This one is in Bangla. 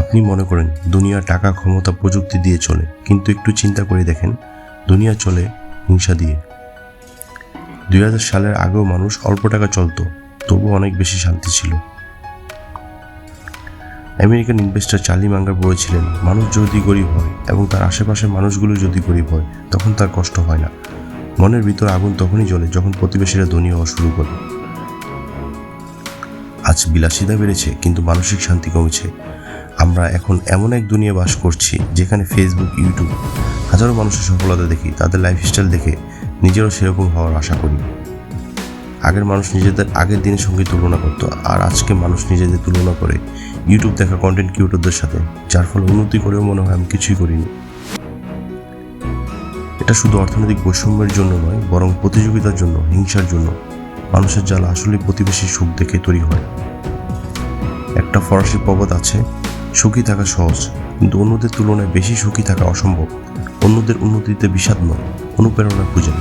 আপনি মনে করেন দুনিয়া টাকা, ক্ষমতা, প্রযুক্তি দিয়ে চলে, কিন্তু একটু চিন্তা করে দেখেন দুনিয়া চলে হিংসা দিয়ে। 2000 সালের আগেও মানুষ অল্প টাকা চলতো, তবু অনেক বেশি শান্তি ছিল। আমেরিকান ইনভেস্টর চার্লি মাঙ্গার বলেছিলেন, মানুষ যদি গরিব হয় এবং তার আশেপাশের মানুষগুলো যদি গরিব হয়, তখন তার কষ্ট হয় না। মনের ভিতর আগুন তখনই জ্বলে যখন প্রতিবেশীরা ধনী হওয়া শুরু করে। আজ বিলাসিতা বেড়েছে, কিন্তু মানসিক শান্তি কমেছে। আমরা এখন এমন এক দুনিয়া বাস করছি যেখানে ফেসবুক, ইউটিউব হাজারো মানুষের সফলতা দেখি, তাদের লাইফস্টাইল দেখে নিজেরও সেরকম হওয়ার আশা করি। আগের মানুষ নিজেদের আগের দিনের সঙ্গে তুলনা করত, আর আজকে মানুষ নিজেদের তুলনা করে ইউটিউব দেখা কন্টেন্ট ক্রিয়েটরদের সাথে, যার ফলে উন্নতি করেও মনে হয় আমি কিছুই করিনি। এটা শুধু অর্থনৈতিক বৈষম্যের জন্য নয়, বরং প্রতিযোগিতার জন্য, হিংসার জন্য। মানুষের জ্বালা আসলে প্রতিবেশীর সুখ দেখে তৈরি হয়। একটা ফরাসি প্রবাদ আছে, সুখী থাকা সহজ, কিন্তু অন্যদের তুলনায় বেশি সুখী থাকা অসম্ভব। অন্যদের উন্নতিতে বিষাদ নয়, অনুপ্রেরণা খুঁজেন।